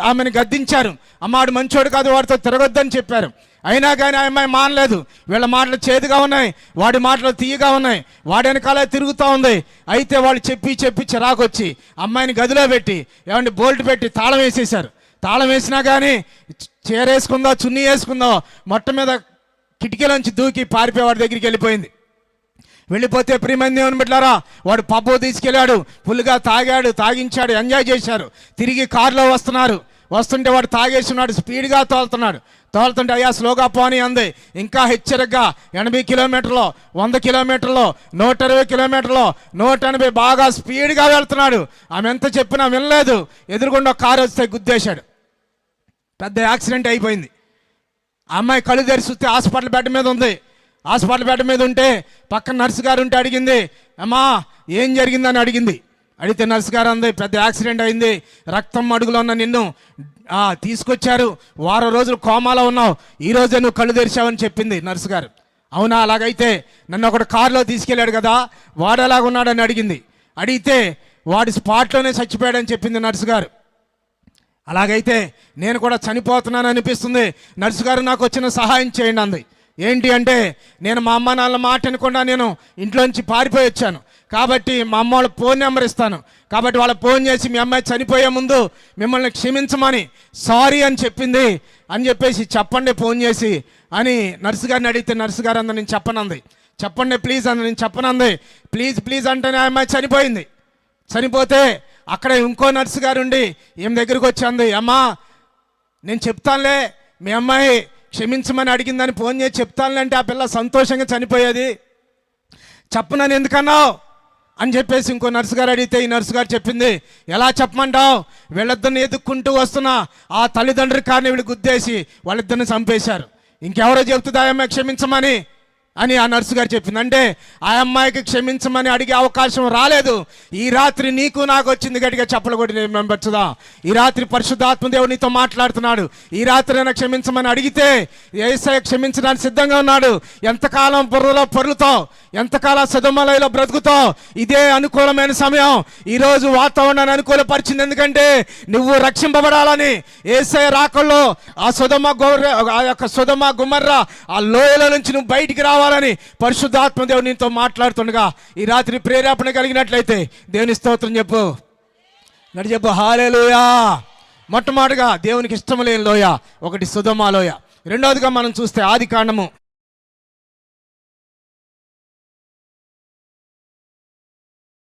ఆమెను గద్దించారు. అమ్మాడు మంచోడు కాదు, వాడితో తిరగొద్దని చెప్పారు. అయినా కానీ ఆ అమ్మాయి మానలేదు. వీళ్ళ మాటలు చేదుగా ఉన్నాయి, వాడి మాటలు తీయగా ఉన్నాయి, వాడి వెనకాలే తిరుగుతూ ఉంది. అయితే వాళ్ళు చెప్పి చెప్పి చిరాకు వచ్చి అమ్మాయిని గదిలో పెట్టి ఏమంటే బోల్ట్ పెట్టి తాళం వేసేశారు. తాళం వేసినా కానీ చీర వేసుకుందో చున్నీ వేసుకుందో మొట్ట మీద కిటికీలోంచి దూకి పారిపోయి వాడి దగ్గరికి వెళ్ళిపోయింది. వెళ్ళిపోతే ప్రియమైన దేవుని బిడ్డలారా, వాడు పబ్బు తీసుకెళ్ళాడు, ఫుల్గా తాగాడు, తాగించాడు, ఎంజాయ్ చేశారు. తిరిగి కారులో వస్తుంటే వాడు తాగేస్తున్నాడు, స్పీడ్గా తోలుతుంటే అయ్యా స్లోగా పోనీ అంది. ఇంకా హెచ్చరికగా 80 కిలోమీటర్లు, 100 కిలోమీటర్లు, 120 కిలోమీటర్లు, 180 బాగా స్పీడ్గా వెళ్తున్నాడు. ఆమె ఎంత చెప్పినా వినలేదు. ఎదురుగుండా కారు వస్తే గుద్దేశాడు. పెద్ద యాక్సిడెంట్ అయిపోయింది. ఆ అమ్మాయి కళ్ళు తెరిచి చూస్తే హాస్పిటల్ బెడ్ మీద ఉంది. హాస్పిటల్ బెడ్ మీద ఉంటే పక్కన నర్సు గారు ఉంటే అడిగింది, అమ్మా ఏం జరిగిందని అడిగింది. అడిగితే నర్సు గారు అంది, పెద్ద యాక్సిడెంట్ అయింది, రక్తం అడుగులో ఉన్న నిన్ను తీసుకొచ్చారు, 1 వారం రోజులు కోమాలో ఉన్నావు, ఈరోజే నువ్వు కళ్ళు తెరిచావని చెప్పింది నర్సు గారు. అవునా, అలాగైతే నన్ను ఒకటి కారులో తీసుకెళ్ళాడు కదా, వాడు ఎలాగున్నాడని అడిగింది. అడిగితే వాడి స్పాట్లోనే చచ్చిపోయాడని చెప్పింది నర్సు గారు. అలాగైతే నేను కూడా చనిపోతున్నాను అనిపిస్తుంది, నర్సు గారు నాకు వచ్చిన సహాయం చేయండి అంది. ఏంటి అంటే, నేను మా అమ్మ నాన్న మాట అనకుండా నేను ఇంట్లోంచి పారిపోయి వచ్చాను కాబట్టి మా అమ్మ వాళ్ళ ఫోన్ నెంబర్ ఇస్తాను, కాబట్టి వాళ్ళ ఫోన్ చేసి మీ అమ్మాయి చనిపోయే ముందు మిమ్మల్ని క్షమించమని సారీ అని చెప్పింది అని చెప్పేసి చెప్పండి ఫోన్ చేసి అని నర్సు గారిని అడిగితే నర్సు గారు అంద నేను చెప్పనంది. చెప్పండి ప్లీజ్ అంద నేను చెప్పనంది. ప్లీజ్ అంటేనే ఆ అమ్మాయి చనిపోయింది. చనిపోతే అక్కడ ఇంకో నర్సు గారు ఉండి ఈమె దగ్గరికి వచ్చింది, అమ్మా నేను చెప్తానులే, మీ అమ్మాయి క్షమించమని అడిగిందని ఫోన్ చేసి చెప్తానులే అంటే ఆ పిల్ల సంతోషంగా చనిపోయేది, చెప్పనని ఎందుకన్నావు అని చెప్పేసి ఇంకో నర్సు గారు అడిగితే ఈ నర్సు గారు చెప్పింది, ఎలా చెప్పమంటావు, వీళ్ళిద్దరిని ఎదుక్కుంటూ వస్తున్నా ఆ తల్లిదండ్రుల కారణం వీళ్ళు గుద్దేసి వాళ్ళిద్దరిని చంపేశారు, ఇంకెవరో చెప్తుందా అమ్మాయి క్షమించమని అని ఆ నర్సు గారు చెప్పింది. అంటే ఆ అమ్మాయికి క్షమించమని అడిగే అవకాశం రాలేదు. ఈ రాత్రి నీకు నాకు వచ్చింది, గట్టిగా చెప్పలు కొట్టి నేను పెంచుదా. ఈ రాత్రి పరిశుద్ధాత్మ దేవుడు నీతో మాట్లాడుతున్నాడు. ఈ రాత్రి అయినా క్షమించమని అడిగితే యేసయ్య క్షమించడానికి సిద్ధంగా ఉన్నాడు. ఎంతకాలం బుర్రలో పొర్లుతావు, ఎంతకాలం సొదొమలో బ్రతుకుతావు, ఇదే అనుకూలమైన సమయం. ఈరోజు వాతావరణాన్ని అనుకూలపరిచింది, ఎందుకంటే నువ్వు రక్షింపబడాలని. యేసయ్య రాకల్లో ఆ సొదొమ గుమర్రా ఆ లోయల నుంచి నువ్వు బయటికి రావాలని పరిశుద్ధాత్మ దేవుడు నీతో మాట్లాడుతుండగా ఈ రాత్రి ప్రేరేపణ కలిగినట్లయితే దేవుని స్తోత్రం చెప్పు, హల్లెలూయా. మొట్టమొదటిగా దేవునికి ఇష్టం లేని లోయ ఒకటి సొదొమ లోయ. రెండవదిగా మనం చూస్తే ఆదికాండము